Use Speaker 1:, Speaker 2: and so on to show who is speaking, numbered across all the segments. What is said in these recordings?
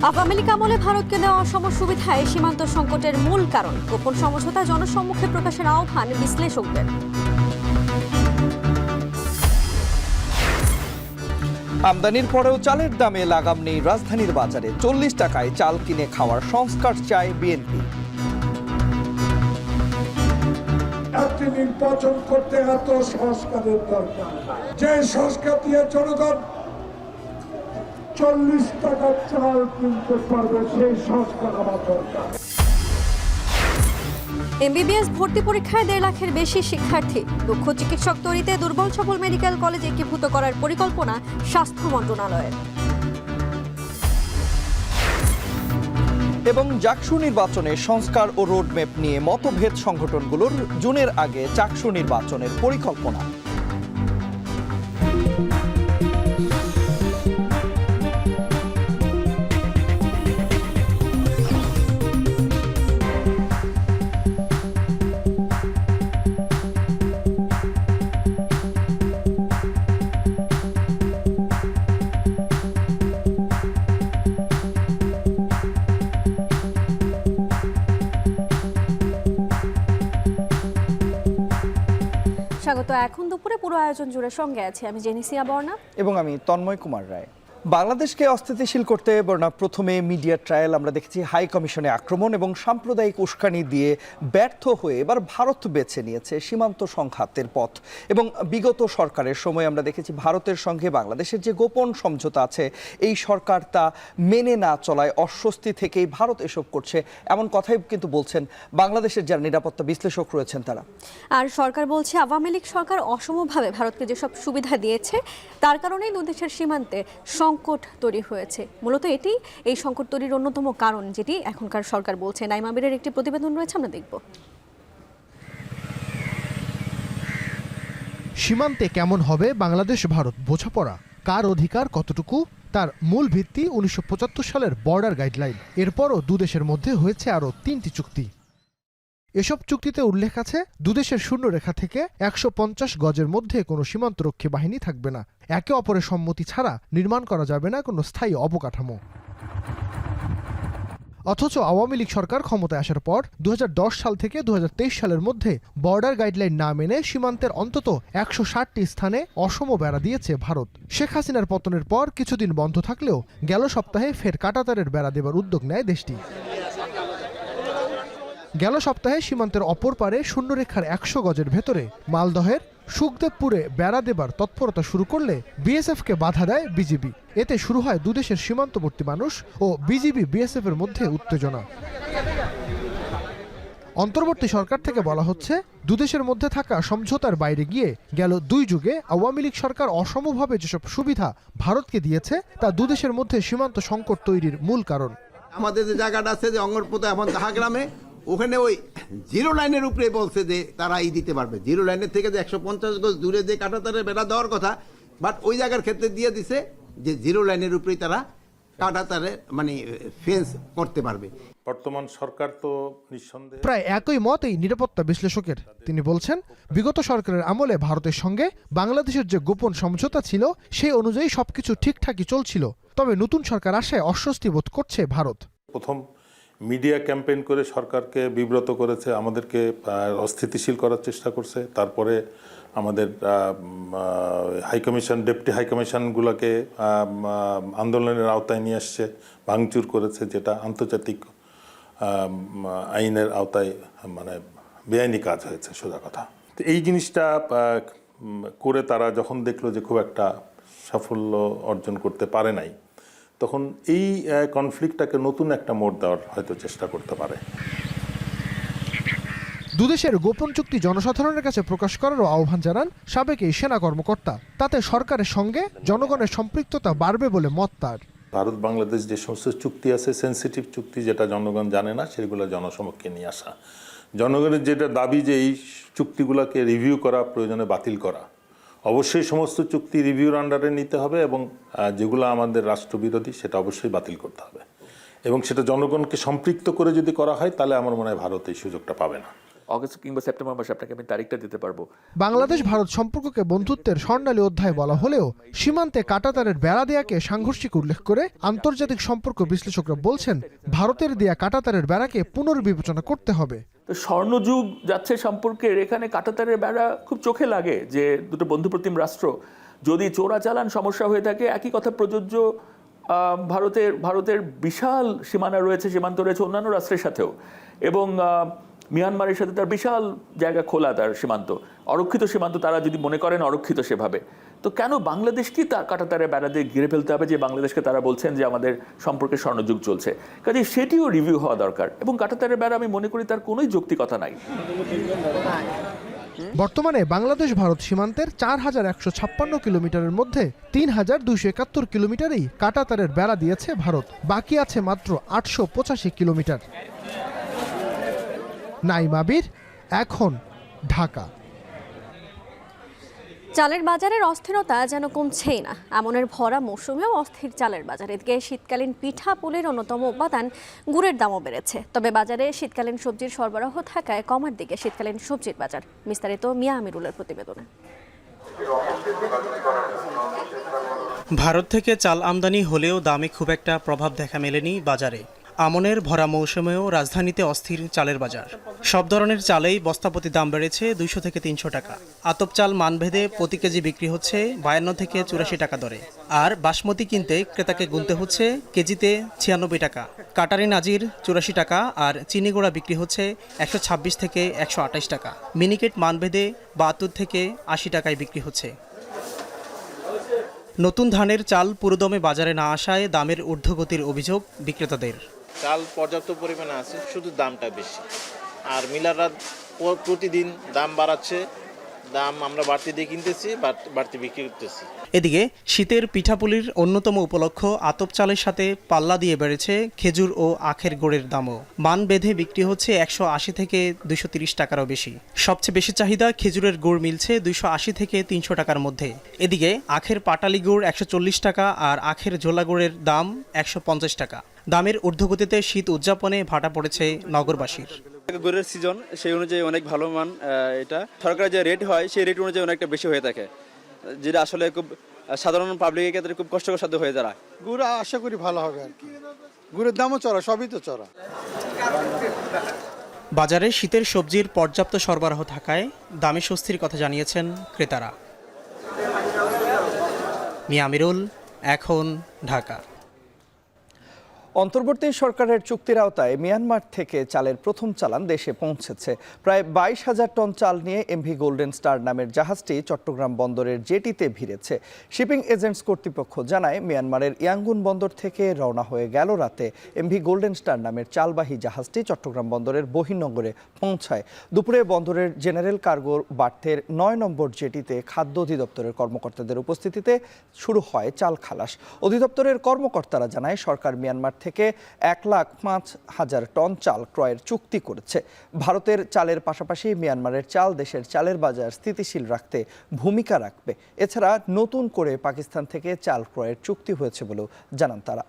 Speaker 1: আওয়ামী লীগ আমলে ভারতকে দেওয়া অসম সুবিধায় সীমান্ত সংকটের মূল কারণ গোপন সমঝোতা জনসম্মুখে প্রকাশের আহ্বান বিশ্লেষকদের।
Speaker 2: আমদানির পরেও চালের দামে লাগাম নেই রাজধানীর বাজারে। 40 টাকায় চাল কিনে খাওয়ার সংস্কার চায় বিএনপি।
Speaker 3: নির্বাচন করতে এত সংস্কারের দরকার, যে সংস্কার দিয়ে জনগণ 40 টাকার চাল কিনতে পারবে, সেই সংস্কার আমার দরকার।
Speaker 1: এমবিবিএস ভর্তি পরীক্ষায় 1.5 লাখের বেশি শিক্ষার্থী। দক্ষ চিকিৎসক তৈরিতে দুর্বল সবল মেডিকেল কলেজ একীভূত করার পরিকল্পনা স্বাস্থ্য মন্ত্রণালয়ের।
Speaker 2: এবং জাকসু নির্বাচনে সংস্কার ও রোডম্যাপ নিয়ে মতভেদ সংগঠনগুলোর জুনের আগে জাকসু নির্বাচনের পরিকল্পনা।
Speaker 1: স্বাগত। এখন দুপুরে পুরো আয়োজন জুড়ে সঙ্গে আছে আমি জেনিসিয়া বর্ণা
Speaker 2: এবং আমি তন্ময় কুমার রায়। বাংলাদেশকে অস্থিতিশীল করতে বর্ণা প্রথমে মিডিয়া ট্রায়াল আমরা দেখেছি, হাই কমিশনে আক্রমণ এবং সাম্প্রদায়িক উস্কানি দিয়ে ব্যর্থ হয়ে এবার ভারত বেছে নিয়েছে সীমান্ত সংঘাতের পথ। এবং বিগত সরকারের সময় আমরা দেখেছি ভারতের সঙ্গে বাংলাদেশের যে গোপন সমঝোতা আছে এই সরকার তা মেনে না চলায় অস্বস্তি থেকেই ভারত এসব করছে, এমন কথাই কিন্তু বলছেন বাংলাদেশের যারা নিরাপত্তা বিশ্লেষক রয়েছেন তারা।
Speaker 1: আর সরকার বলছে আওয়ামী লীগ সরকার অসমভাবে ভারতকে যেসব সুবিধা দিয়েছে তার কারণেই দুই দেশের সীমান্তে সংকট তৈরি হয়েছে। মূলত এটি এই সংকট তৈরির অন্যতম কারণ, যেটি এখনকার সরকার বলছে। নাইমা আবিরের একটি প্রতিবেদন রয়েছে, আমরা দেখব।
Speaker 4: সীমান্তে কেমন হবে বাংলাদেশ ভারত বোঝাপড়া, কার অধিকার কতটুকু, তার মূল ভিত্তি 1975 সালের বর্ডার গাইডলাইন। এরপরও দুদেশের মধ্যে হয়েছে আরও 3টি চুক্তি। এসব চুক্তিতে উল্লেখ আছে দুদেশের শূন্যরেখা থেকে 150 গজের মধ্যে কোনো সীমান্তরক্ষী বাহিনী থাকবে না। একে অপরের সম্মতি ছাড়া নির্মাণ করা যাবে না কোনো স্থায়ী অবকাঠামো। অথচ আওয়ামী লীগ সরকার ক্ষমতায় আসার পর 2010 সাল থেকে 2023 সালের মধ্যে বর্ডার গাইডলাইন না মেনে সীমান্তের অন্তত 160টি স্থানে অসম বেড়া দিয়েছে ভারত। শেখ হাসিনার পতনের পর কিছুদিন বন্ধ থাকলেও গেল সপ্তাহে ফের কাঁটাতারের বেড়া দেবার উদ্যোগ নেয় দেশটি। গেল সপ্তাহে সীমান্তের অপর পারে শূন্যরেখার 100 গজের ভেতরে মালদহের সুখদেবপুরে বেড়া দেবার তৎপরতা শুরু করলে বিএসএফকে বাধা দেয় বিজিবি। এতে শুরু হয় দুদেশের সীমান্তবর্তী মানুষ ও বিজিবি বিএসএফ এর মধ্যে উত্তেজনা। অন্তর্বর্তী সরকার থেকে বলা হচ্ছে দুদেশের মধ্যে থাকা সমঝোতার বাইরে গিয়ে গেল 2 যুগে আওয়ামী লীগ সরকার অসমভাবে যেসব সুবিধা ভারতকে দিয়েছে তা দুদেশের মধ্যে সীমান্ত সংকট তৈরির মূল কারণ।
Speaker 5: আমাদের যে জায়গাটা আছে যে অঙ্গরপোতা এখন দাহাগ্রামে, ওখানে ওই জিরো লাইনের উপরে বলছে যে তারা দিতে পারবে। জিরো লাইনের থেকে যে 150 গজ দূরে যে কাঁটাতারের বেড়া দেওয়ার কথা, বাট ওই জায়গার ক্ষেত্রে দিয়ে দিছে যে জিরো লাইনের উপরেই তারা কাঁটাতারে মানে ফেন্স করতে পারবে।
Speaker 6: বর্তমান সরকার তো নিঃসন্দেহে
Speaker 4: প্রায় একই মত এই নিরাপত্তা বিশ্লেষকের। তিনি বলছেন বিগত সরকারের আমলে ভারতের সঙ্গে বাংলাদেশের যে গোপন সমঝোতা ছিল সেই অনুযায়ী সবকিছু ঠিকঠাকই চলছিল, তবে নতুন সরকার আসায় অস্বস্তি বোধ করছে ভারত।
Speaker 6: প্রথম মিডিয়া ক্যাম্পেইন করে সরকারকে বিব্রত করেছে, আমাদেরকে অস্থিতিশীল করার চেষ্টা করছে। তারপরে আমাদের হাইকমিশন, ডেপুটি হাইকমিশনগুলোকে আন্দোলনের আওতায় নিয়ে আসছে, ভাঙচুর করেছে, যেটা আন্তর্জাতিক আইনের আওতায় মানে বেআইনি কাজ হয়েছে, সোজা কথা। তো এই জিনিসটা করে তারা যখন দেখলো যে খুব একটা সাফল্য অর্জন করতে পারে নাই, তখন এই কনফ্লিক্টটাকে নতুন একটা মোড় দেওয়ার হয়তো চেষ্টা করতে পারে।
Speaker 4: দুদেশের গোপন চুক্তি জনসাধারণের কাছে প্রকাশ করারও আহ্বান জানান সাবেক এই সেনা কর্মকর্তা। তাতে সরকারের সঙ্গে জনগণের সম্পৃক্ততা বাড়বে বলে মত তার।
Speaker 6: ভারত বাংলাদেশ যে সমস্ত চুক্তি আছে, সেন্সিটিভ চুক্তি যেটা জনগণ জানে না, সেগুলো জনসমক্ষে নিয়ে আসা। জনগণের যেটা দাবি যে এই চুক্তিগুলোকে রিভিউ করা, প্রয়োজনে বাতিল করা। অবশ্যই সমস্ত চুক্তি রিভিউর আন্ডারে নিতে হবে এবং যেগুলো আমাদের রাষ্ট্রবিরোধী সেটা অবশ্যই বাতিল করতে হবে। এবং সেটা জনগণকে সম্পৃক্ত করে যদি করা হয় তাহলে আমার মনে হয় ভারত এই সুযোগটা পাবে না।
Speaker 7: অগস্ট কিংবা সেপ্টেম্বর মাসে আপনাকে আমি তারিখটা দিতে পারবো।
Speaker 4: বাংলাদেশ ভারত সম্পর্ককে বন্ধুত্বের স্বর্ণালী অধ্যায় বলা হলেও সীমান্তে কাঁটাতারের বেড়া দেয়াকে সাংঘর্ষিক উল্লেখ করে আন্তর্জাতিক সম্পর্ক বিশ্লেষকরা বলছেন ভারতের দেয়া কাঁটাতারের বেড়াকে পুনর্বিবেচনা করতে হবে।
Speaker 7: তো স্বর্ণযুগ যাচ্ছে সম্পর্কের, এখানে কাঁটাতারের বেড়া খুব চোখে লাগে যে দুটো বন্ধুপ্রতিম রাষ্ট্র যদি চোরাচালান সমস্যা হয়ে থাকে, একই কথা প্রযোজ্য ভারতের বিশাল সীমানা রয়েছে, সীমান্ত রয়েছে অন্যান্য রাষ্ট্রের সাথেও, এবং মিয়ানমারের সাথে তার বিশাল জায়গা খোলা, তার সীমান্ত অরক্ষিত সীমান্ত, তারা যদি মনে করেন অরক্ষিত সেভাবে, তো কেন বাংলাদেশকে তার কাঁটাতারের বেড়া দিয়ে ঘিরে ফেলতে হবে যে বাংলাদেশকে তারা বলছেন যে আমাদের সম্পর্কে স্বর্ণযুগ চলছে? কাজে সেটিও রিভিউ হওয়া দরকার, এবং কাঁটাতারের বেড়া আমি মনে করি তার কোনোই যৌক্তিকতা নাই।
Speaker 4: বর্তমানে বাংলাদেশ ভারত সীমান্তের 4156 কিলোমিটারের মধ্যে 3271 কিলোমিটারেই কাঁটাতারের বেড়া দিয়েছে ভারত, বাকি আছে মাত্র 885 কিলোমিটার। নাইম আবির, এখন, ঢাকা।
Speaker 1: চালের বাজারের অস্থিরতা যেন কমছেই না, এমনের ভরা মৌসুমেও অস্থির চালের বাজার। এদিকে শীতকালীন পিঠা পুলির অন্যতম উপাদান গুড়ের দামও বেড়েছে। তবে বাজারে শীতকালীন সবজির সরবরাহ থাকায় কমার দিকে শীতকালীন সবজির বাজার। বিস্তারিত মিয়া আমিরুলের প্রতিবেদনে।
Speaker 8: ভারত থেকে চাল আমদানি হলেও দামে খুব একটা প্রভাব দেখা মেলেনি বাজারে। আমনের ভরা মৌসুমেও রাজধানীতে অস্থির চালের বাজার। সব ধরনের চালেই বস্তাপ্রতি দাম বেড়েছে 200 থেকে 300 টাকা। আতপ চাল মানভেদে প্রতি কেজি বিক্রি হচ্ছে 52 থেকে 84 টাকা দরে, আর বাসমতি কিনতে ক্রেতাকে গুনতে হচ্ছে কেজিতে 96 টাকা। কাটারি নাজির 84 টাকা, আর চিনি গুঁড়া বিক্রি হচ্ছে 126 থেকে 128 টাকা। মিনিকেট মানভেদে 72 থেকে 80 টাকায় বিক্রি হচ্ছে। নতুন ধানের চাল পুরোদমে বাজারে না আসায় দামের ঊর্ধ্বগতির অভিযোগ বিক্রেতাদের।
Speaker 9: চাল পর্যাপ্ত পরিমাণে আছে, শুধু দামটা বেশি, আর মিলাররা প্রতিদিন দাম বাড়াচ্ছে, দাম আমরা বাড়তি দিয়ে কিনতেছি, বাড়তি বিক্রি করতেছি।
Speaker 8: এদিকে শীতের পিঠাপুলির অন্যতম উপলক্ষ আতপ চালের সাথে পাল্লা দিয়ে বেড়েছে খেজুর ও আখের গুড়ের দামও। মান বেঁধে বিক্রি হচ্ছে 180 থেকে 230 টাকারও বেশি। সবচেয়ে বেশি চাহিদা খেজুরের গুড়, মিলছে 280 থেকে 300 টাকার মধ্যে। এদিকে আখের পাটালি গুড় 140 টাকা, আর আখের ঝোলা গুড়ের দাম 150 টাকা। দামের ঊর্ধ্বগতিতে শীত উদযাপনে ভাটা পড়েছে নগরবাসীর।
Speaker 10: গুড়ের সিজন সেই অনুযায়ী অনেক ভালো মান, এটা সরকারের যে রেট হয় সেই রেট অনুযায়ী অনেকটা বেশি হয়ে থাকে, যেটা আসলে খুব সাধারণ পাবলিকের ক্ষেত্রে খুব কষ্টসাধ্য হয়ে দাঁড়ায়।
Speaker 11: গুড় আশা করি ভালো হবে আর কি, গুড়ের দামও চড়া, সবই তো চড়া।
Speaker 8: বাজারে শীতের সবজির পর্যাপ্ত সরবরাহ থাকায় দামে স্বস্তির কথা জানিয়েছেন ক্রেতারা। মিয়া আমিরুল, এখন, ঢাকা।
Speaker 2: অন্তর্বর্তী সরকারের চুক্তির আওতায় মিয়ানমার থেকে চালের প্রথম চালান দেশে পৌঁছেছে। প্রায় 22,000 টন চাল নিয়ে এমভি গোল্ডেন স্টার নামের জাহাজটি চট্টগ্রাম বন্দরের জেটিতে ভিড়েছে। শিপিং এজেন্টস কর্তৃপক্ষ জানায়, মিয়ানমারের ইয়াঙ্গুন বন্দর থেকে রওনা হয়ে গেল রাতে এমভি গোল্ডেন স্টার নামের চালবাহী জাহাজটি চট্টগ্রাম বন্দরের বহির্নোঙরে পৌঁছায়। দুপুরে বন্দরের জেনারেল কার্গো বার্থের 9 নম্বর জেটিতে খাদ্য অধিদপ্তরের কর্মকর্তাদের উপস্থিতিতে শুরু হয় চাল খালাস। অধিদপ্তরের কর্মকর্তারা জানায়, সরকার মিয়ানমার থেকে 1,05,000 টন চাল ক্রয়ের চুক্তি করেছে। ভারতের চালের পাশাপাশি মিয়ানমারের চাল দেশের চালের বাজার স্থিতিশীল রাখতে ভূমিকা রাখবে। এছাড়া নতুন করে পাকিস্তান থেকে চাল ক্রয়ের চুক্তি হয়েছে বলেও জানান তারা।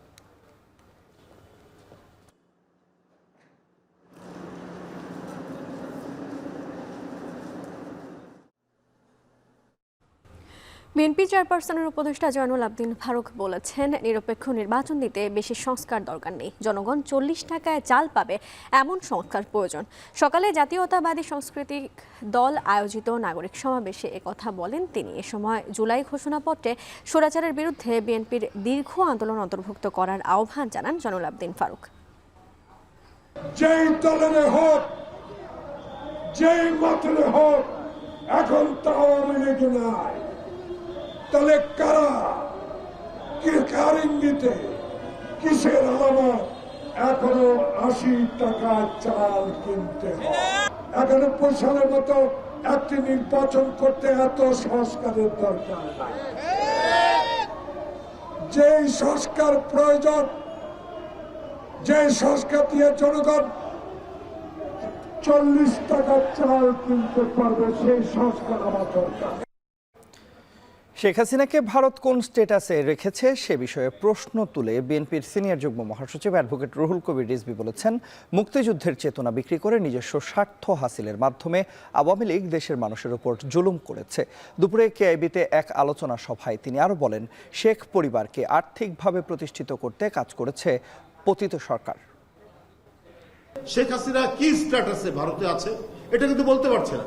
Speaker 1: বিএনপি চেয়ারপারসনের উপদেষ্টা জয়নুল আবদিন ফারুক বলেছেন, নিরপেক্ষ নির্বাচন দিতে বেশি সংস্কার দরকার নেই, জনগণ 40 টাকায় চাল পাবে এমন সংস্কার প্রয়োজন। সকালে জাতীয়তাবাদী সাংস্কৃতিক দল আয়োজিত নাগরিক সমাবেশে একথা বলেন তিনি। এ সময় জুলাই ঘোষণাপত্রে স্বৈরাচারের বিরুদ্ধে বিএনপির দীর্ঘ আন্দোলন অন্তর্ভুক্ত করার আহ্বান জানান জয়নুল আবদিন ফারুক।
Speaker 3: যেই দলের হোক, যেই মতের হোক, এখন তা আওয়ামী লীগ নাই, তাহলে কারা, কার ইঙ্গিতে, কিসের আলামত এখনো 80 টাকা চাল কিনতে হয়? 91 সালের মতো একটি নির্বাচন করতে এত সংস্কারের দরকার নাই। যে সংস্কার প্রয়োজন, যে সংস্কার দিয়ে জনগণ 40 টাকা চাল কিনতে পারবে, সেই সংস্কার আমার দরকার।
Speaker 2: শেখ হাসিনাকে ভারত কোন স্ট্যাটাসে রেখেছে সে বিষয়ে প্রশ্ন তুলে বিএনপির সিনিয়র যুগ্ম মহাসচিব অ্যাডভোকেট রুহুল কবির রিজভী বলেছেন, মুক্তিযুদ্ধের চেতনা বিক্রি করে নিজস্ব স্বার্থ হাসিলের মাধ্যমে আওয়ামী লীগ দেশের মানুষের উপর জুলুম করেছে। দুপুরে কেআইবিতে এক আলোচনা সভায় তিনি আরও বলেন, শেখ পরিবারকে আর্থিকভাবে প্রতিষ্ঠিত করতে কাজ করেছে পতিত সরকার।
Speaker 12: শেখ হাসিনা কি স্ট্যাটাসে ভারতে আছে এটা কিন্তু বলতে পারছে না।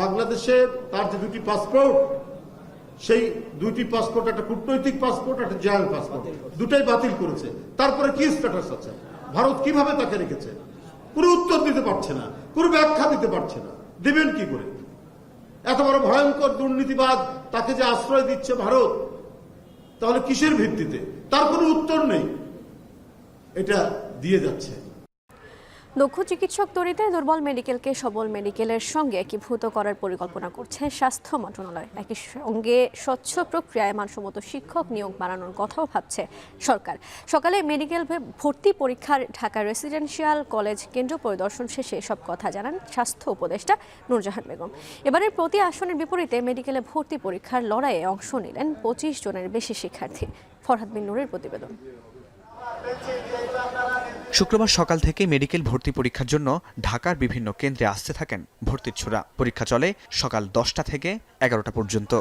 Speaker 12: বাংলাদেশে তার যে দুটি পাসপোর্ট, সেই দুইটি পাসপোর্ট, একটা কূটনৈতিক পাসপোর্ট, একটা জাল পাসপোর্ট, দুটাই বাতিল করেছে। তারপরে কি স্ট্যাটাস আছে, ভারত কিভাবে তাকে রেখেছে, কোনো উত্তর দিতে পারছে না, কোনো ব্যাখ্যা দিতে পারছে না। দিবেন কি করে? এত বড় ভয়ঙ্কর দুর্নীতিবাদ তাকে যে আশ্রয় দিচ্ছে ভারত, তাহলে কিসের ভিত্তিতে? তার কোনো উত্তর নেই, এটা দিয়ে যাচ্ছে।
Speaker 1: দক্ষ চিকিৎসক তৈরিতে দুর্বল মেডিকেলকে সবল মেডিকেলের সঙ্গে একীভূত করার পরিকল্পনা করছে স্বাস্থ্য মন্ত্রণালয়। একই সঙ্গে স্বচ্ছ প্রক্রিয়ায় মানসম্মত শিক্ষক নিয়োগ বাড়ানোর কথাও ভাবছে সরকার। সকালে মেডিকেল ভর্তি পরীক্ষার ঢাকা রেসিডেন্সিয়াল কলেজ কেন্দ্র পরিদর্শন শেষে সব কথা জানান স্বাস্থ্য উপদেষ্টা নূরজাহান বেগম। এবারের প্রতি আসনের বিপরীতে মেডিকেলে ভর্তি পরীক্ষার লড়াইয়ে অংশ নিলেন 25 জনের বেশি শিক্ষার্থী। ফরহাদ বিন নূরের প্রতিবেদন।
Speaker 13: শুক্রবার সকাল থেকে মেডিকেল ভর্তি পরীক্ষার জন্য ঢাকার বিভিন্ন কেন্দ্রে আসতে থাকেন ভর্তির ছোড়া। পরীক্ষা চলে সকাল 10টা থেকে 11টা পর্যন্ত।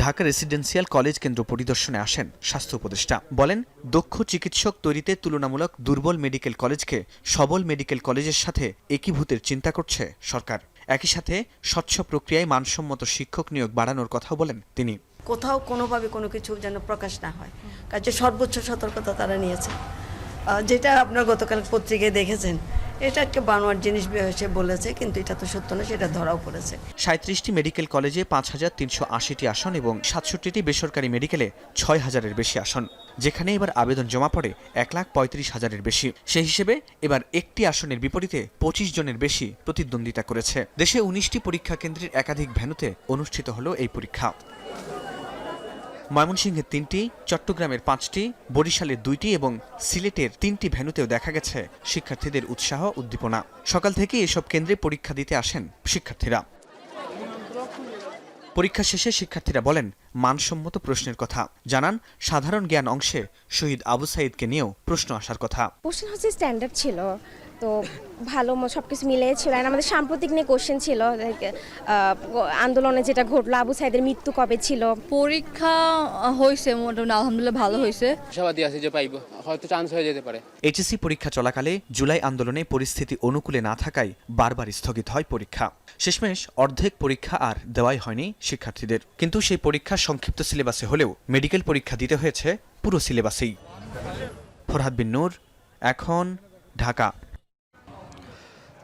Speaker 13: ঢাকা রেসিডেন্সিয়াল কলেজ কেন্দ্র পরিদর্শনে আসেন স্বাস্থ্য উপদেষ্টা। বলেন, দক্ষ চিকিৎসক তৈরিতে তুলনামূলক দুর্বল মেডিকেল কলেজকে সবল মেডিকেল কলেজের সাথে একীভূতের চিন্তা করছে সরকার। একই সাথে স্বচ্ছ প্রক্রিয়ায় মানসম্মত শিক্ষক নিয়োগ বাড়ানোর কথাও বলেন তিনি।
Speaker 14: কোথাও কোনোভাবে কোনো কিছু যেন প্রকাশ না হয়, কাজে সর্বোচ্চ সতর্কতা তারা নিয়েছে। যেটা আপনার গতকাল পত্রিকায় দেখেছেন, এটা একটা বানোয়ার জিনিস সে বলেছে, কিন্তু এটা তো সত্য না, সেটা ধরাও পড়েছে।
Speaker 13: 37টি মেডিকেল কলেজে 5380টি আসন এবং 67টি বেসরকারি মেডিকেলে 6000-এর বেশি আসন, যেখানে এবার আবেদন জমা পড়ে 1,35,000-এর বেশি। সেই হিসেবে এবার একটি আসনের বিপরীতে 25 জনের বেশি প্রতিদ্বন্দ্বিতা করেছে। দেশে 19টি পরীক্ষা কেন্দ্রের একাধিক ভেন্যুতে অনুষ্ঠিত হলো এই পরীক্ষা। ময়মনসিংহের 3টি, চট্টগ্রামের 5টি, বরিশালের 2টি এবং সিলেটের 3টি ভেন্যুতেও দেখা গেছে শিক্ষার্থীদের উৎসাহ উদ্দীপনা। সকাল থেকে এসব কেন্দ্রে পরীক্ষা দিতে আসেন শিক্ষার্থীরা। পরীক্ষা শেষে শিক্ষার্থীরা বলেন, মানসম্মত প্রশ্নের কথা জানান। সাধারণ জ্ঞান অংশে শহীদ আবু সাইদকে নিয়েও প্রশ্ন আসার কথা।
Speaker 15: কোশ্চেন হচ্ছে স্ট্যান্ডার্ড ছিল, তো ভালো সবকিছু মিলিয়ে ছিল। আমাদের সাম্প্রতিক নিয়ে কোশ্চেন ছিল, আন্দোলনে যেটা ঘটলো, আবু সাইদের মৃত্যু কবে ছিল।
Speaker 16: পরীক্ষা হয়েছে মোটামুটি আলহামদুলিল্লাহ ভালো হয়েছে।
Speaker 17: আশাবাদী আছে যে পাইবো, হয়তো চান্স হয়ে যেতে পারে।
Speaker 13: এইচএসসি পরীক্ষা চলাকালে জুলাই আন্দোলনে পরিস্থিতি অনুকূলে না থাকায় বারবার স্থগিত হয় পরীক্ষা। শেষমেশ অর্ধেক পরীক্ষা আর দেওয়াই হয়নি শিক্ষার্থীদের। কিন্তু সেই পরীক্ষা সংক্ষিপ্ত সিলেবাসে হলেও মেডিকেল পরীক্ষা দিতে হয়েছে পুরো সিলেবাসেই। ফরহাদ বিন নূর, এখন, ঢাকা।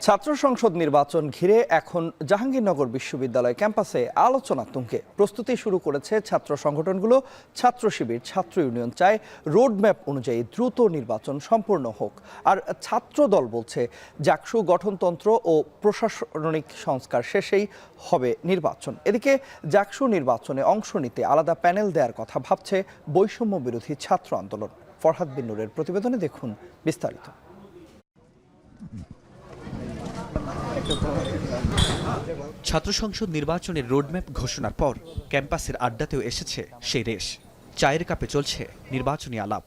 Speaker 2: ছাত্র সংসদ নির্বাচন ঘিরে এখন জাহাঙ্গীরনগর বিশ্ববিদ্যালয় ক্যাম্পাসে আলোচনা তুঙ্গে। প্রস্তুতি শুরু করেছে ছাত্র সংগঠনগুলো। ছাত্র শিবির, ছাত্র ইউনিয়ন চায় রোডম্যাপ অনুযায়ী দ্রুত নির্বাচন সম্পূর্ণ হোক। আর ছাত্র দল বলছে, জাকসু গঠনতন্ত্র ও প্রশাসনিক সংস্কার শেষেই হবে নির্বাচন। এদিকে জাকসু নির্বাচনে অংশ নিতে আলাদা প্যানেল দেওয়ার কথা ভাবছে বৈষম্য বিরোধী ছাত্র আন্দোলন। ফরহাদ বিন নূরের প্রতিবেদনে দেখুন বিস্তারিত।
Speaker 13: ছাত্র সংসদ নির্বাচনের রোডম্যাপ ঘোষণার পর ক্যাম্পাসের আড্ডাতেও এসেছে সেই রেশ। চায়ের কাপে চলছে নির্বাচনী আলাপ।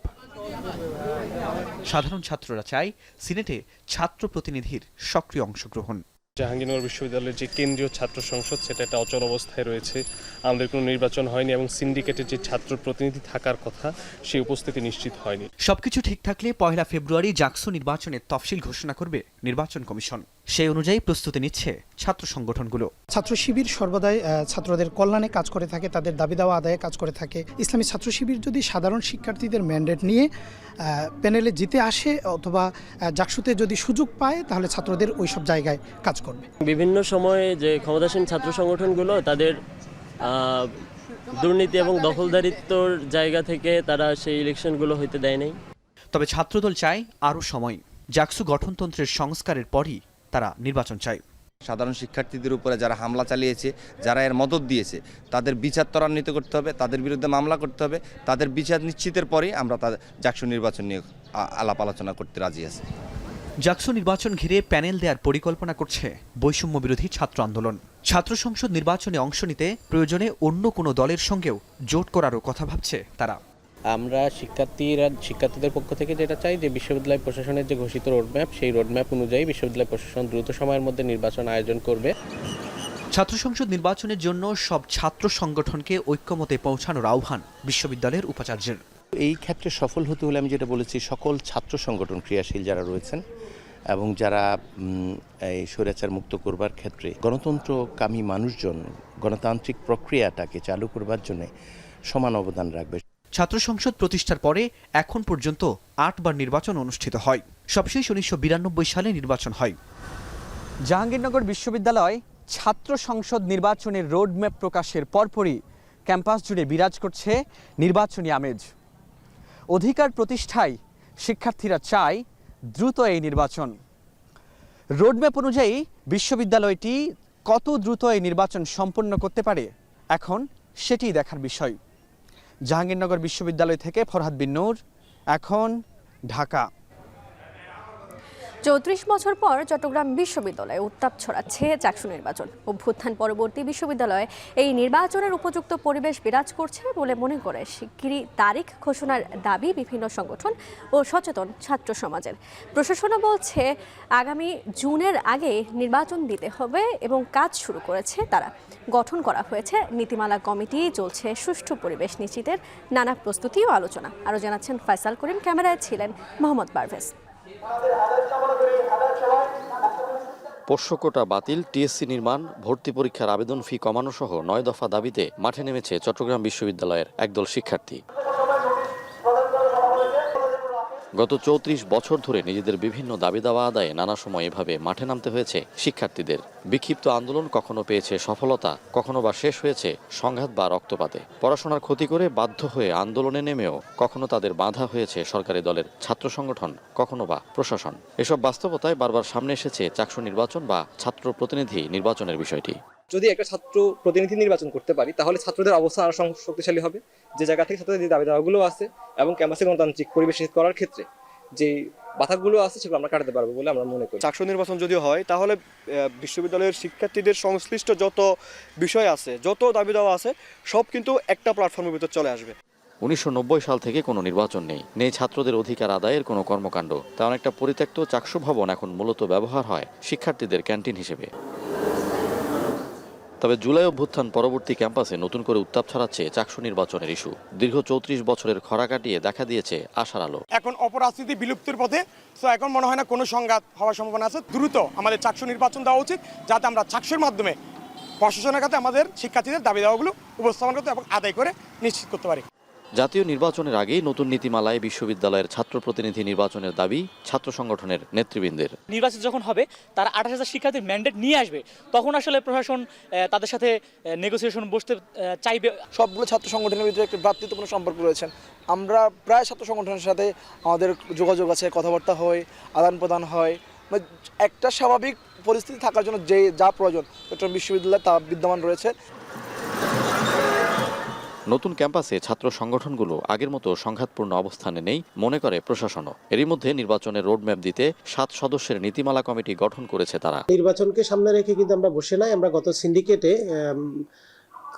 Speaker 13: সাধারণ ছাত্ররা চায় সিনেটে ছাত্র প্রতিনিধির সক্রিয় অংশগ্রহণ।
Speaker 18: জাহাঙ্গীরনগর বিশ্ববিদ্যালয়ের যে কেন্দ্রীয় ছাত্র সংসদ, সেটা একটা অচল অবস্থায় রয়েছে। আমাদের কোনো নির্বাচন হয়নি এবং সিন্ডিকেটের যে ছাত্র প্রতিনিধি থাকার কথা, সেই উপস্থিতি নিশ্চিত হয়নি।
Speaker 13: সবকিছু ঠিক থাকলে 1 ফেব্রুয়ারি জাকসু নির্বাচনের তফসিল ঘোষণা করবে নির্বাচন কমিশন। সেই অনুযায়ী প্রস্তুতি নিচ্ছে ছাত্র সংগঠনগুলো।
Speaker 19: ছাত্র শিবির সর্বদাই ছাত্রদের কল্যাণে কাজ করে থাকে, তাদের দাবি দাওয়া আদায়ে কাজ করে থাকে। ইসলামী ছাত্র শিবির যদি সাধারণ শিক্ষার্থীদের ম্যান্ডেট নিয়ে প্যানেলে জিতে আসে অথবা জাকসুতে যদি সুযোগ পায়, তাহলে ছাত্রদের ওই সব জায়গায় কাজ করবে।
Speaker 20: বিভিন্ন সময়ে যে ক্ষমতাসীন ছাত্র সংগঠনগুলো তাদের দুর্নীতি এবং দখলদারিত্বর জায়গা থেকে তারা সেই ইলেকশনগুলো হইতে দেয় নাই।
Speaker 13: তবে ছাত্রদল চায় আরও সময়। জাকসু গঠনতন্ত্রের সংস্কারের পরই তারা নির্বাচন চায়।
Speaker 21: সাধারণ শিক্ষার্থীদের উপরে যারা হামলা চালিয়েছে, যারা এর মদত দিয়েছে, তাদের বিচার ত্বরান্বিত করতে হবে, তাদের বিরুদ্ধে মামলা করতে হবে। তাদের বিচার নিশ্চিতের পরেই আমরা তাদের জাকসু নির্বাচন নিয়ে আলাপ আলোচনা করতে রাজি আছি।
Speaker 13: জাকসু নির্বাচন ঘিরে প্যানেল দেওয়ার পরিকল্পনা করছে বৈষম্য বিরোধী ছাত্র আন্দোলন। ছাত্র সংসদ নির্বাচনে অংশ নিতে প্রয়োজনে অন্য কোনো দলের সঙ্গেও জোট করারও কথা ভাবছে তারা।
Speaker 17: আমরা শিক্ষার্থীদের পক্ষ থেকে যেটা চাই যে বিশ্ববিদ্যালয় প্রশাসনের যে ঘোষিত রোডম্যাপ, সেই রোডম্যাপ অনুযায়ী বিশ্ববিদ্যালয় প্রশাসন দ্রুত সময়ের মধ্যে নির্বাচন আয়োজন করবে।
Speaker 13: ছাত্র সংসদ নির্বাচনের জন্য সব ছাত্র সংগঠনকে ঐক্যমতে পৌঁছানোর আহ্বান বিশ্ববিদ্যালয়ের উপাচার্যের।
Speaker 5: এই ক্ষেত্রে সফল হতে হলে আমি যেটা বলেছি, সকল ছাত্র সংগঠন ক্রিয়াশীল যারা রয়েছেন এবং যারা এই স্বৈরাচার মুক্ত করবার ক্ষেত্রে গণতন্ত্রকামী মানুষজন গণতান্ত্রিক প্রক্রিয়াটাকে চালু করবার জন্য সমান অবদান রাখবে।
Speaker 13: ছাত্র সংসদ প্রতিষ্ঠার পরে এখন পর্যন্ত 8 বার নির্বাচন অনুষ্ঠিত হয়। সবশেষ 1992 সালে নির্বাচন হয়। জাহাঙ্গীরনগর বিশ্ববিদ্যালয় ছাত্র সংসদ নির্বাচনের রোডম্যাপ প্রকাশের পরপরই ক্যাম্পাস জুড়ে বিরাজ করছে নির্বাচনী আমেজ। অধিকার প্রতিষ্ঠায় শিক্ষার্থীরা চায় দ্রুত এই নির্বাচন। রোডম্যাপ অনুযায়ী বিশ্ববিদ্যালয়টি কত দ্রুত এই নির্বাচন সম্পন্ন করতে পারে এখন সেটিই দেখার বিষয়। জাহাঙ্গীরনগর বিশ্ববিদ্যালয় থেকে ফরহাদ বিন নূর, এখন, ঢাকা।
Speaker 1: 34 বছর পর চট্টগ্রাম বিশ্ববিদ্যালয়ে উত্তাপ ছড়াচ্ছে জাকসু নির্বাচন। অভ্যুত্থান পরবর্তী বিশ্ববিদ্যালয়ে এই নির্বাচনের উপযুক্ত পরিবেশ বিরাজ করছে বলে মনে করে শিগগিরই তারিখ ঘোষণার দাবি বিভিন্ন সংগঠন ও সচেতন ছাত্র সমাজের। প্রশাসনও বলছে আগামী জুনের আগে নির্বাচন দিতে হবে এবং কাজ শুরু করেছে তারা। গঠন করা হয়েছে নীতিমালা কমিটি, চলছে সুষ্ঠু পরিবেশ নিশ্চিতের নানা প্রস্তুতি ও আলোচনা। আরও জানাচ্ছেন ফয়সাল করিম, ক্যামেরায় ছিলেন মোহাম্মদ পারভেজ।
Speaker 22: পোষ্যকোটা বাতিল, টিএসসি নির্মাণ, ভর্তি পরীক্ষার আবেদন ফি কমানো সহ 9 দফা দাবিতে মাঠে নেমেছে চট্টগ্রাম বিশ্ববিদ্যালয়ের একদল শিক্ষার্থী। গত 34 বছর ধরে নিজেদের বিভিন্ন দাবি দাওয়া আদায়ে নানা সময় এভাবে মাঠে নামতে হয়েছে শিক্ষার্থীদের। বিক্ষিপ্ত আন্দোলন কখনো পেয়েছে সফলতা, কখনো বা শেষ হয়েছে সংঘাত বা রক্তপাতে। পড়াশোনার ক্ষতি করে বাধ্য হয়ে আন্দোলনে নেমেও কখনো তাদের বাধা হয়েছে সরকারি দলের ছাত্র সংগঠন, কখনো বা প্রশাসন। এসব বাস্তবতায় বারবার সামনে এসেছে চাকসু নির্বাচন বা ছাত্র প্রতিনিধি নির্বাচনের বিষয়টি।
Speaker 23: যদি একটা ছাত্র প্রতিনিধি নির্বাচন করতে পারি তাহলে ছাত্রদের অবস্থান আরো শক্তিশালী হবে। যে জায়গা থেকে ছাত্রদের যে দাবি দাওয়াগুলো আছে এবং ক্যাম্পাসে গণতান্ত্রিক পরিবেশ করার ক্ষেত্রে যে বাধাগুলো আছে সেগুলো আমরা কাটাতে পারবো বলে আমরা মনে করি।
Speaker 24: চাকসু নির্বাচন যদি হয় তাহলে বিশ্ববিদ্যালয়ের শিক্ষার্থীদের সংশ্লিষ্ট যত বিষয় আছে, যত দাবি দাওয়া আছে, সব কিন্তু একটা প্ল্যাটফর্মের ভিতর চলে আসবে।
Speaker 22: 1990 সাল থেকে কোনো নির্বাচন নেই ছাত্রদের অধিকার আদায়ের কোনো কর্মকাণ্ড। তা অনেকটা পরিত্যক্ত চাকসু ভবন এখন মূলত ব্যবহার হয় শিক্ষার্থীদের ক্যান্টিন হিসেবে। তবে জুলাই অভ্যুত্থান পরবর্তী ক্যাম্পাসে নতুন করে উত্তাপ ছড়াচ্ছে চাকসু নির্বাচনের ইস্যু। দীর্ঘ 34 বছরের খরা কাটিয়ে দেখা দিয়েছে আশার আলো।
Speaker 25: এখন অপরাজনীতি বিলুপ্তির পথে, তো এখন মনে হয় না কোনো সংঘাত হওয়ার সম্ভাবনা আছে। দ্রুত আমাদের চাকসু নির্বাচন দেওয়া উচিত, যাতে আমরা চাকসুর মাধ্যমে প্রশাসনের কাছে আমাদের শিক্ষার্থীদের দাবি দাওয়াগুলো উপস্থাপন করতে এবং আদায় করে নিশ্চিত করতে পারি।
Speaker 22: জাতীয় নির্বাচনের আগেই নতুন নীতিমালায় বিশ্ববিদ্যালয়ের ছাত্র প্রতিনিধি নির্বাচনের দাবি ছাত্র সংগঠনের নেতৃবৃন্দের।
Speaker 26: নির্বাচন যখন হবে তারা 28,000 শিক্ষার্থীর ম্যান্ডেট নিয়ে আসবে, তখন আসলে প্রশাসন তাদের সাথে নেগোসিয়েশন বসতে চাইবে।
Speaker 27: সবগুলো ছাত্র সংগঠনের ভিতরে একটা ভ্রাতৃত্বপূর্ণ সম্পর্ক রয়েছে। আমরা প্রায় ছাত্র সংগঠনের সাথে আমাদের যোগাযোগ আছে, কথাবার্তা হয়, আদান প্রদান হয়। একটা স্বাভাবিক পরিস্থিতি থাকার জন্য যে যা প্রয়োজন চট্টগ্রাম বিশ্ববিদ্যালয়ে তা বিদ্যমান রয়েছে।
Speaker 22: নতুন ক্যাম্পাসে ছাত্র সংগঠনগুলো আগের মতো সংঘাতপূর্ণ অবস্থানে নেই মনে করে প্রশাসনও। এরই মধ্যে নির্বাচনের রোডম্যাপ দিতে 7 সদস্যের নীতিমালা কমিটি গঠন করেছে তারা।
Speaker 28: নির্বাচনকে সামনে রেখে কিন্তু আমরা বসে নাই। আমরা গত সিন্ডিকেটে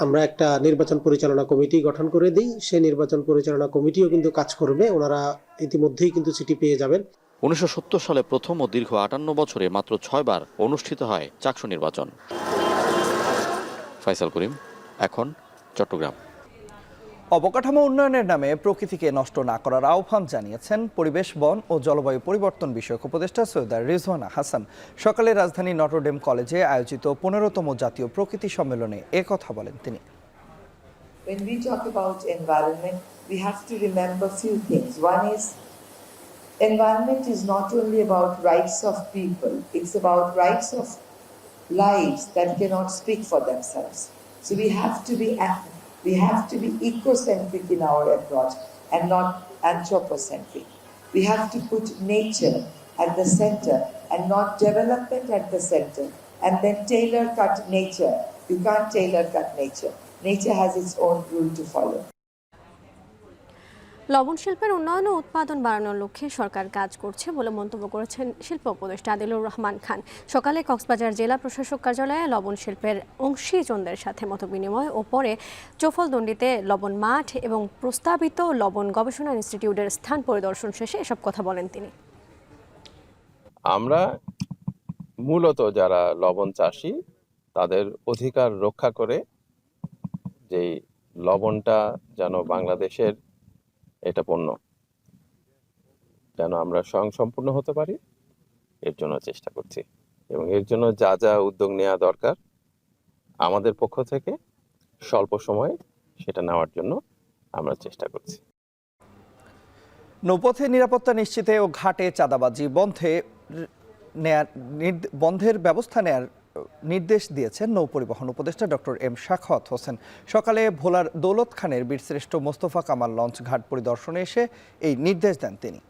Speaker 28: আমরা একটা নির্বাচন পরিচালনা কমিটি গঠন করে দিই। সেই নির্বাচন পরিচালনা কমিটিও কিন্তু কাজ করবে। ওনারা ইতিমধ্যেই কিন্তু চিঠি পেয়ে যাবেন।
Speaker 22: 1970 সালে প্রথম ও দীর্ঘ 58 বছরে মাত্র 6 বার অনুষ্ঠিত হয় চাকসু নির্বাচন। ফয়সাল করিম, এখন, চট্টগ্রাম।
Speaker 2: অবকাঠামো উন্নয়নের নামে প্রকৃতিকে নষ্ট না করার আহ্বান জানিয়েছেন পরিবেশ, বন ও জলবায়ু পরিবর্তন বিষয়ক উপদেষ্টা সৈয়দা রিজওয়ানা হাসান। সকালে রাজধানী নটরডেম কলেজে আয়োজিত 15তম জাতীয় প্রকৃতি সম্মেলনে একথা বলেন তিনি।
Speaker 29: When we talk about environment, we have to remember few things. One is, environment is not only about rights of people, it's about rights of lives that cannot speak for themselves. So we have to be ecocentric in our approach and not anthropocentric. We have to put nature at the center and not development at the center, and then tailor cut nature. You can't tailor cut nature. Nature has its own rule to follow.
Speaker 1: লবণ শিল্পের উন্নয়ন ও উৎপাদন বাড়ানোর লক্ষ্যে সরকার কাজ করছে বলে মন্তব্য করেছেন শিল্প উপদেষ্টা আদিলুর রহমান খান। সকালে কক্সবাজার জেলা প্রশাসক কার্যালয়ে লবণ শিল্পের অংশীজনদের সাথে মতবিনিময় ও পরে চৌফলদণ্ডিতে লবণ মাঠ এবং প্রস্তাবিত লবণ গবেষণা ইনস্টিটিউটের স্থান পরিদর্শন শেষে এসব কথা বলেন তিনি।
Speaker 3: আমরা মূলত যারা লবণ চাষী তাদের অধিকার রক্ষা করে যেই লবণটা যেন বাংলাদেশের এটা পণ্য যেন আমরা স্বয়ংসম্পূর্ণ হতে পারি এর জন্য চেষ্টা করছি এবং এর জন্য যা যা উদ্যোগ নেওয়া দরকার আমাদের পক্ষ থেকে স্বল্প সময়ে সেটা নেওয়ার জন্য আমরা চেষ্টা করছি।
Speaker 2: নৌপথে নিরাপত্তা নিশ্চিতে ও ঘাটে চাঁদাবাজি বন্ধের ব্যবস্থা নেয়ার নির্দেশ দিয়েছেন নৌ পরিবহন উপদেষ্টা ডক্টর এম শাখাওয়াত হোসেন। সকালে ভোলার দৌলত খানের বীরশ্রেষ্ঠ মোস্তফা কামাল লঞ্চ ঘাট পরিদর্শনে এসে এই নির্দেশ দেন তিনি।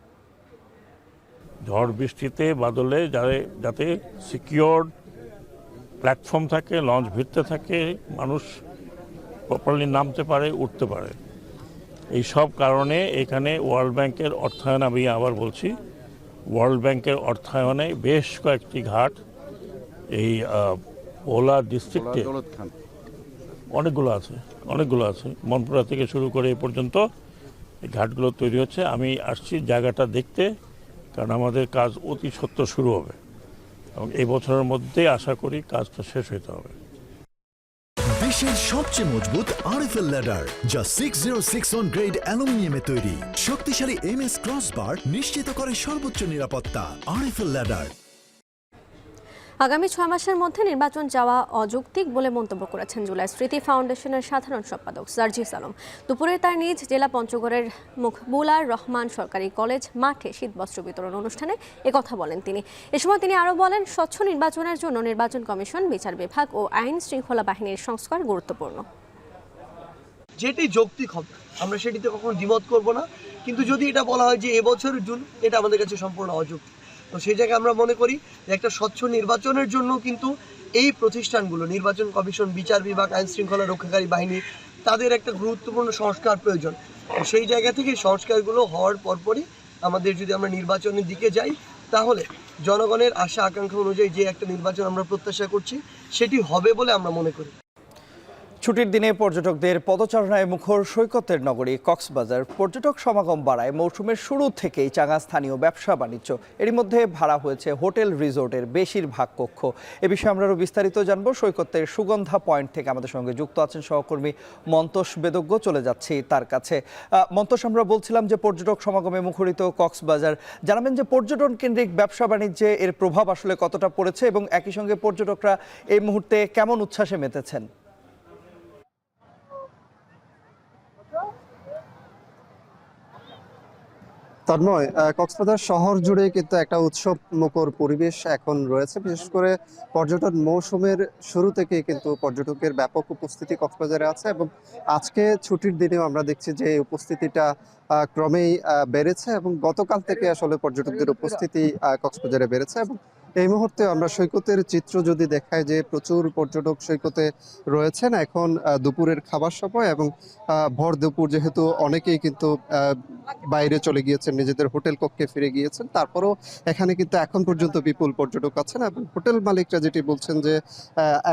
Speaker 4: ঝড় বৃষ্টিতে বাদলে যাতে সিকিউরড প্ল্যাটফর্ম থাকে, লঞ্চ ভিড়তে থাকে, মানুষ প্রপারলি নামতে পারে, উঠতে পারে, এই সব কারণে এখানে ওয়ার্ল্ড ব্যাংকের অর্থায়ন, আমি আবার বলছি ওয়ার্ল্ড ব্যাংকের অর্থায়নে বেশ কয়েকটি ঘাট এই ভোলা ডিস্ট্রিক্টে অনেকগুলো আছে মনপুরা থেকে শুরু করে এ পর্যন্ত এই ঘাটগুলো তৈরি হচ্ছে। আমি আসছি জায়গাটা দেখতে, কারণ আমাদের কাজ অতি সত্বর শুরু হবে এবং এই বছরের মধ্যে আশা করি কাজটা শেষ হতে হবে।
Speaker 6: বিশ্বের সবচেয়ে মজবুত আরএফএল ল্যাডার, যা 6061 গ্রেড অ্যালুমিনিয়ামে তৈরি। শক্তিশালী এমএস ক্রসবার নিশ্চিত করে সর্বোচ্চ নিরাপত্তা। RFL ladder.
Speaker 1: আগামী 6 মাসের মধ্যে নির্বাচন চাওয়া অযৌক্তিক বলে মন্তব্য করেছেন জুলাই স্মৃতি ফাউন্ডেশনের সাধারণ সম্পাদক সার্জিস আলম। দুপুরে তার নিজ জেলা পঞ্চগড়ের মকবুলার রহমান সরকারি কলেজ মাঠে শীতবস্ত্র বিতরণ অনুষ্ঠানে একথা বলেন তিনি। এ সময় তিনি আরও বলেন, স্বচ্ছ নির্বাচনের জন্য নির্বাচন কমিশন, বিচার বিভাগ ও আইন শৃঙ্খলা বাহিনীর সংস্কার গুরুত্বপূর্ণ।
Speaker 27: যেটি যৌক্তিক হবে আমরা সেটিতে কখনো দ্বিমত করব না, কিন্তু যদি এটা বলা হয় যে এবছরের জুন, এটা আমাদের কাছে সম্পূর্ণ অযৌক্তিক। তো সেই জায়গায় আমরা মনে করি যে একটা স্বচ্ছ নির্বাচনের জন্য কিন্তু এই প্রতিষ্ঠানগুলো, নির্বাচন কমিশন, বিচার বিভাগ, আইন শৃঙ্খলা রক্ষাকারী বাহিনী, তাদের একটা গুরুত্বপূর্ণ সংস্কার প্রয়োজন। তো সেই জায়গা থেকে সংস্কারগুলো হওয়ার পরপরই আমাদের যদি আমরা নির্বাচনের দিকে যাই, তাহলে জনগণের আশা আকাঙ্ক্ষা অনুযায়ী যে একটা নির্বাচন আমরা প্রত্যাশা করছি সেটি হবে বলে আমরা মনে করি।
Speaker 2: ছুটির দিনে পর্যটকদের পদচারণায় মুখর সৈকতের নগরী কক্সবাজার। পর্যটক সমাগম বাড়ায় মৌসুমের শুরু থেকেই চাঙা স্থানীয় ব্যবসা বাণিজ্য। এরই মধ্যে ভাড়া হয়েছে হোটেল রিসোর্টের বেশিরভাগ কক্ষ। এ বিষয়ে আমরা আরও বিস্তারিত জানবো। সৈকতের সুগন্ধা পয়েন্ট থেকে আমাদের সঙ্গে যুক্ত আছেন সহকর্মী মন্তোষ বেদজ্ঞ। চলে যাচ্ছি তার কাছে। মন্তোষ, আমরা বলছিলাম যে পর্যটক সমাগমে মুখরিত কক্সবাজার। জানাবেন যে পর্যটন কেন্দ্রিক ব্যবসা বাণিজ্যে এর প্রভাব আসলে কতটা পড়েছে এবং একই সঙ্গে পর্যটকরা এই মুহূর্তে কেমন উচ্ছ্বাসে মেতেছেন?
Speaker 7: তন্ময়, কক্সবাজার শহর জুড়ে কিন্তু একটা উৎসব মুখর পরিবেশ এখন রয়েছে। বিশেষ করে পর্যটন মৌসুমের শুরু থেকে কিন্তু পর্যটকের ব্যাপক উপস্থিতি কক্সবাজারে আছে এবং আজকে ছুটির দিনেও আমরা দেখছি যে উপস্থিতিটা ক্রমেই বেড়েছে এবং গতকাল থেকে আসলে পর্যটকদের উপস্থিতি কক্সবাজারে বেড়েছে। এবং এই মুহূর্তে আমরা সৈকতের চিত্র যদি দেখায় যে প্রচুর পর্যটক সৈকতে রয়েছেন। এখন দুপুরের খাবার সময় এবং ভর দুপুর, যেহেতু অনেকেই কিন্তু বাইরে চলে গিয়েছেন, নিজেদের হোটেল কক্ষে ফিরে গিয়েছেন, তারপরও এখানে কিন্তু এখন পর্যন্ত বিপুল পর্যটক আছেন এবং হোটেল মালিকরা যেটি বলছেন যে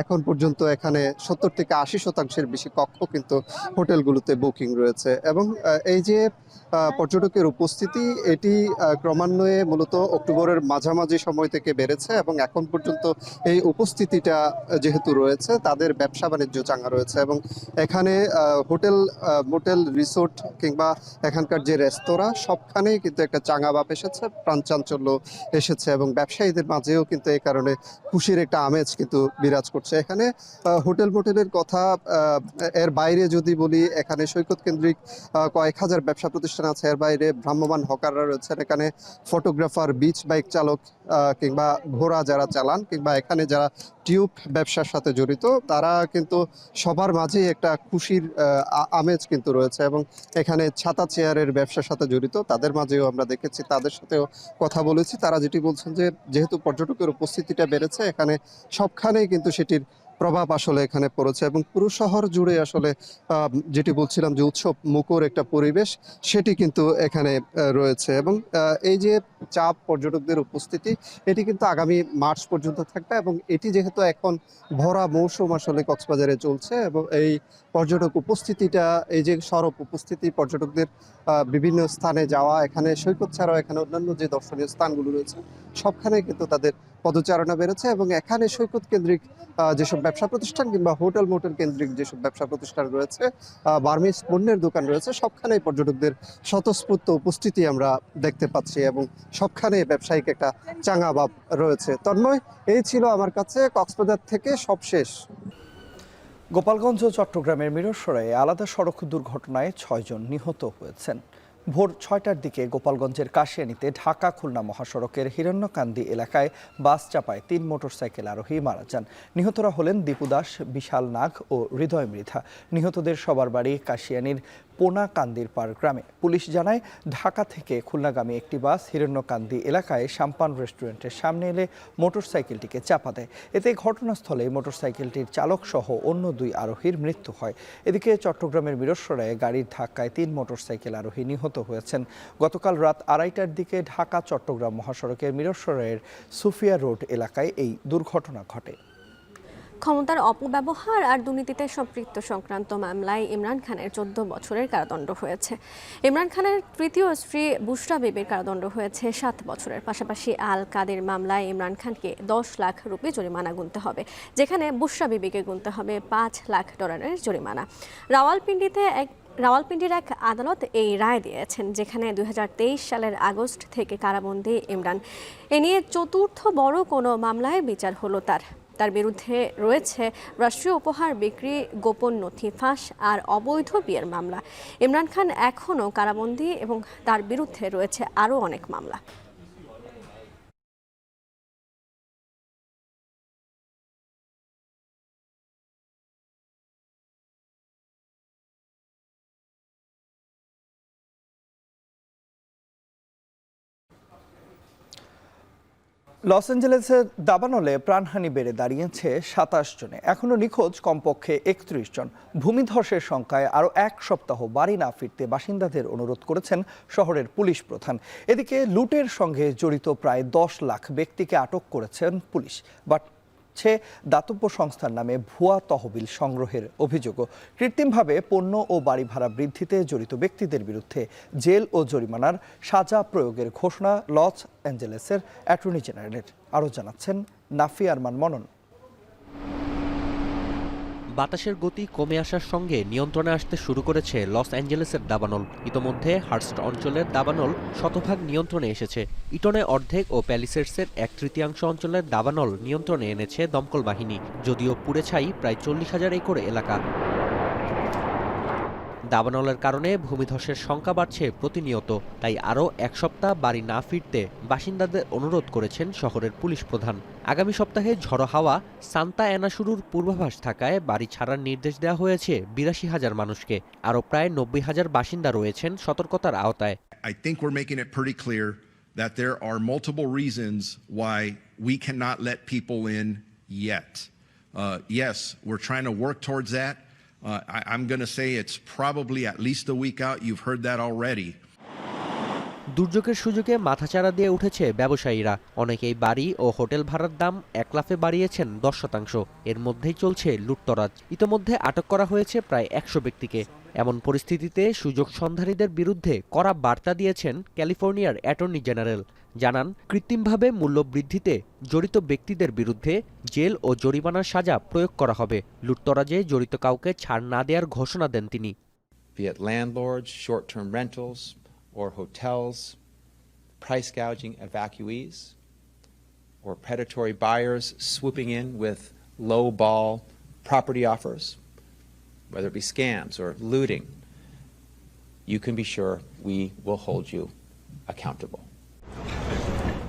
Speaker 7: এখন পর্যন্ত এখানে 70 থেকে 80% বেশি কক্ষ কিন্তু হোটেলগুলোতে বুকিং রয়েছে। এবং এই যে পর্যটকের উপস্থিতি, এটি ক্রমান্বয়ে মূলত অক্টোবরের মাঝামাঝি সময় থেকে বেড়েছে এবং এখন পর্যন্ত এই উপস্থিতিটা যেহেতু রয়েছে, তাদের ব্যবসা বাণিজ্য চাঙ্গা রয়েছে এবং এখানে হোটেল, মোটেল, রিসোর্ট কিংবা এখানকার যে রেস্তোরাঁ, সবখানেই কিন্তু একটা চাঙ্গা ভাব এসেছে, প্রাণচাঞ্চল্য এসেছে এবং ব্যবসায়ীদের মাঝেও কিন্তু এই কারণে খুশির একটা আমেজ কিন্তু বিরাজ করছে। এখানে হোটেল মোটেলের কথা এর বাইরে যদি বলি, এখানে সৈকত কেন্দ্রিক কয়েক হাজার ব্যবসা প্রতিষ্ঠান আছে। এর বাইরে ভ্রাম্যমান হকাররা রয়েছেন, এখানে ফটোগ্রাফার, বিচ বাইক চালক কিংবা ঘোড়া যারা চালান কিংবা এখানে যারা টিউব ব্যবসার সাথে জড়িত, তারা কিন্তু সবার মাঝেই একটা খুশির আমেজ কিন্তু রয়েছে। এবং এখানে ছাতা চেয়ারের ব্যবসার সাথে জড়িত তাদের মাঝেও আমরা দেখেছি, তাদের সাথেও কথা বলেছি। তারা যেটি বলছেন যে যেহেতু পর্যটকের উপস্থিতিটা বেড়েছে, এখানে সবখানেই কিন্তু সেটির প্রভাব আসলে এখানে পড়েছে এবং পুরো শহর জুড়ে আসলে যেটি বলছিলাম যে উৎসব মুখর একটা পরিবেশ সেটি কিন্তু এখানে রয়েছে এবং এই যে চাপ পর্যটকদের উপস্থিতি এটি কিন্তু আগামী মার্চ পর্যন্ত থাকবে এবং এটি যেহেতু এখন ভরা মৌসুম আসলে কক্সবাজারে চলছে এবং এই পর্যটক উপস্থিতিটা এই যে সরব উপস্থিতি পর্যটকদের বিভিন্ন স্থানে যাওয়া এখানে সৈকত ছাড়াও এখানে অন্যান্য যে দর্শনীয় স্থানগুলো রয়েছে সবখানে কিন্তু তাদের পদচারণা বেড়েছে এবং এখানে সৈকত কেন্দ্রিক যেসব ব্যবসা প্রতিষ্ঠান কিংবা হোটেল মোটেল কেন্দ্রিক যেসব ব্যবসা প্রতিষ্ঠান রয়েছে বার্মিজ পণ্যের দোকান রয়েছে সবখানেই পর্যটকদের স্বতঃস্ফূর্ত উপস্থিতি আমরা দেখতে পাচ্ছি এবং সবখানে ব্যবসায়িক একটা চাঙা ভাব রয়েছে। তন্ময়, এই ছিল আমার কাছে কক্সবাজার থেকে সবশেষ।
Speaker 2: গোপালগঞ্জ ও চট্টগ্রামের মিরসরাইয়ে আলাদা সড়ক দুর্ঘটনায় 6 জন নিহত হয়েছেন। ভোর 6টার দিকে গোপালগঞ্জের কাশিয়ানীতে ঢাকা খুলনা মহাসড়কের হিরণ্যকান্দি এলাকায় বাস চাপায় 3 মোটরসাইকেল আরোহী মারা যান। নিহতরা হলেন দীপু দাস, বিশাল নাগ ও হৃদয় মৃধা। নিহতদের সবার বাড়ি কাশিয়ানীর পোনাকান্দির পাড় গ্রামে। পুলিশ জানায় ঢাকা থেকে খুলনাগামী একটি বাস হিরণ্যকান্দি এলাকায় সাম্পান রেস্টুরেন্টের সামনে এলে মোটরসাইকেলটিকে চাপা দেয়। এতে ঘটনাস্থলে মোটরসাইকেলটির চালক সহ অন্য 2 আরোহীর মৃত্যু হয়। এদিকে চট্টগ্রামের মিরসরাইয়ে গাড়ির ধাক্কায় 3 মোটরসাইকেল আরোহী নিহত হয়েছেন। গতকাল রাত 2:30টার দিকে ঢাকা চট্টগ্রাম মহাসড়কের মিরসরাইয়ের সুফিয়া রোড এলাকায় এই দুর্ঘটনা ঘটে।
Speaker 1: ক্ষমতার অপব্যবহার আর দুর্নীতিতে সম্পৃক্ত সংক্রান্ত মামলায় ইমরান খানের 14 বছরের কারাদণ্ড হয়েছে। ইমরান খানের তৃতীয় স্ত্রী বুশরা বিবির কারাদণ্ড হয়েছে 7 বছরের। পাশাপাশি আল কাদের মামলায় ইমরান খানকে 10 লাখ রুপি জরিমানা গুনতে হবে, যেখানে বুশরা বিবিকে গুনতে হবে $5 লাখ জরিমানা। রাওয়ালপিন্ডির এক আদালত এই রায় দিয়েছেন, যেখানে 2023 সালের আগস্ট থেকে কারাবন্দী ইমরান। এ নিয়ে চতুর্থ বড় কোনো মামলায় বিচার হলো তার বিরুদ্ধে রয়েছে রাষ্ট্রীয় উপহার বিক্রি, গোপন নথি ফাঁস আর অবৈধ বিয়ের মামলা। ইমরান খান এখনও কারাবন্দী এবং তার বিরুদ্ধে রয়েছে আরও অনেক মামলা।
Speaker 2: লস অ্যাঞ্জেলেসের দাবানলে প্রাণহানি বেড়ে দাঁড়িয়েছে 27 জনে। এখনও নিখোঁজ কমপক্ষে 31 জন। ভূমিধসের সংখ্যায় আরও 1 সপ্তাহ বাড়ি না ফিরতে বাসিন্দাদের অনুরোধ করেছেন শহরের পুলিশ প্রধান। এদিকে লুটের সঙ্গে জড়িত প্রায় 10 লাখ ব্যক্তিকে আটক করেছেন পুলিশ। দাতব্য সংস্থার নামে ভুয়া তহবিল সংগ্রহের অভিযোগও। কৃত্রিমভাবে পণ্য ও বাড়ি ভাড়া বৃদ্ধিতে জড়িত ব্যক্তিদের বিরুদ্ধে জেল ও জরিমানার সাজা প্রয়োগের ঘোষণা লস অ্যাঞ্জেলেসের অ্যাটর্নি জেনারেলের। আরও জানাচ্ছেন নাফি আরমান মনন।
Speaker 8: বাতাসের গতি কমে আসার সঙ্গে নিয়ন্ত্রণে আসতে শুরু করেছে লস অ্যাঞ্জেলেসের দাবানল। ইতোমধ্যে হার্স্ট অঞ্চলের দাবানল শতভাগ নিয়ন্ত্রণে এসেছে। ইটনে অর্ধেক ও প্যালিসেডসের 1/3 অঞ্চলের দাবানল নিয়ন্ত্রণে এনেছে দমকল বাহিনী, যদিও পুড়ে ছাই প্রায় 40,000 একর এলাকা। দাবানলের কারণে ভূমিধসের সংখ্যা বাড়ছে প্রতিনিয়ত। তাই আরও 1 সপ্তাহ বাড়ি না ফিরতে বাসিন্দাদের অনুরোধ করেছেন শহরের পুলিশ প্রধান। আগামী সপ্তাহে ঝড়ো হাওয়া সান্তা অ্যানা শুরুর পূর্বাভাস থাকায় বাড়ি ছাড়ার নির্দেশ দেওয়া হয়েছে 82,000 মানুষকে। আরও প্রায় 90,000 বাসিন্দা রয়েছেন সতর্কতার আওতায়।
Speaker 9: I think we're making it pretty clear that there are multiple reasons why we cannot let people in yet. Yes, we're trying to work towards that. I'm going to say it's probably at least a week out. You've heard that already.
Speaker 8: দুর্যোগের সুযোগে মাথাচাড়া দিয়ে উঠেছে ব্যবসায়ীরা। অনেকেই বাড়ি ও hotel ভাড়ার দাম 1 লাফে বাড়িয়েছেন 10%। এর মধ্যেই চলছে লুটতরাজ। ইতোমধ্যে আটক করা হয়েছে প্রায় 100 ব্যক্তিকে। এমন পরিস্থিতিতে সুযোগ সন্ধানীদের বিরুদ্ধে কড়া বার্তা দিয়েছেন ক্যালিফোর্নিয়ার অ্যাটর্নি জেনারেল। জানান, কৃত্রিমভাবে মূল্য বৃদ্ধিতে জড়িত ব্যক্তিদের বিরুদ্ধে জেল ও জরিমানার সাজা প্রয়োগ করা হবে। লুটতরাজে জড়িত কাউকে ছাড় না দেওয়ার ঘোষণা দেন তিনি।
Speaker 10: Be it landlords, short-term rentals, or hotels, price gouging evacuees, or predatory buyers swooping in with low-ball property offers, whether it be scams or looting, you can be sure we will hold you accountable.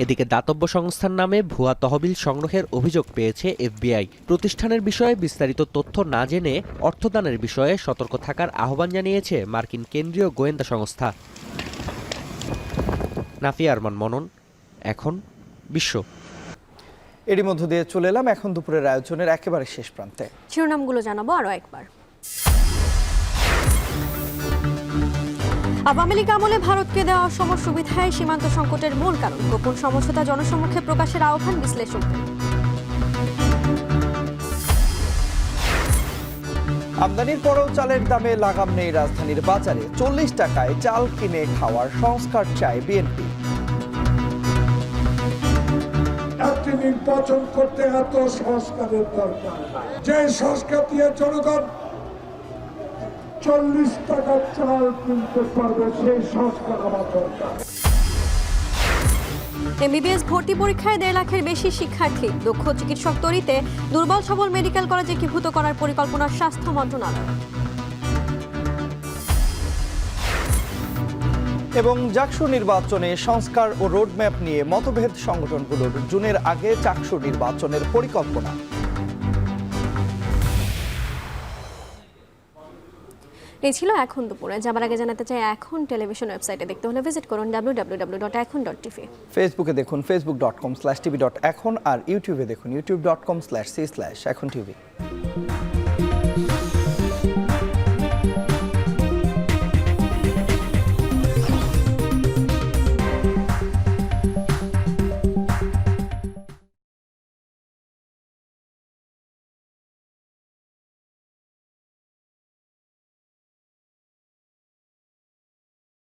Speaker 8: এদিকে দাতব্য সংস্থার নামে ভুয়া তহবিল সংগ্রহের অভিযোগ পেয়েছে FBI। প্রতিষ্ঠানের বিষয়ে বিস্তারিত তথ্য না জেনে অর্থদানের বিষয়ে সতর্ক থাকার আহ্বান জানিয়েছে মার্কিন কেন্দ্রীয় গোয়েন্দা সংস্থা। নাফি আরমান মনন, এখন বিশ্ব।
Speaker 2: এরই মধ্য দিয়ে চলে এলাম এখন দুপুরের আয়োজনের একেবারে শেষ প্রান্তে।
Speaker 1: শিরোনামগুলো জানাবো আরও একবার। আওয়ামী লীগ আমলে ভারতকে দেওয়া সম সুবিধায় সীমান্ত সংকটের মূল কারণ, গোপন সমঝোতা জনসম্মুখে প্রকাশের আহ্বান বিশ্লেষকদের।
Speaker 2: আমদানির পরও চালের দামে লাগাম নেই রাজধানীর বাজারে, 40 টাকায় চাল কিনে খাওয়ার সংস্কার চায় বিএনপি।
Speaker 11: একটি নির্বাচন করতে এত সংস্কারের দরকার, যে সংস্কার দিয়ে জনগণ 40 টাকা চাল কিনতে পারবে, সেই সংস্কার আমার দরকার।
Speaker 1: এমবিবিএস ভর্তি পরীক্ষায় 1.5 লাখের বেশি শিক্ষার্থী, দক্ষ চিকিৎসক তৈরিতে দুর্বল সবল মেডিকেল কলেজ একীভূত করার পরিকল্পনা স্বাস্থ্য মন্ত্রণালয়।
Speaker 2: এবং জাকসু নির্বাচনে সংস্কার ও রোডম্যাপ নিয়ে মতভেদ সংগঠনগুলোর, জুনের আগে জাকসু নির্বাচনের পরিকল্পনা।
Speaker 1: এই ছিল এখন দুপুরে। যাবার আগে জানাতে চাই, এখন টেলিভিশন ওয়েবসাইটে দেখতে হলে ভিজিট করুন www.ekhon.tv।
Speaker 2: ফেসবুকে দেখুন facebook.com/tv.ekhon আর ইউটিউবে দেখুন youtube.com/c/ekhon tv।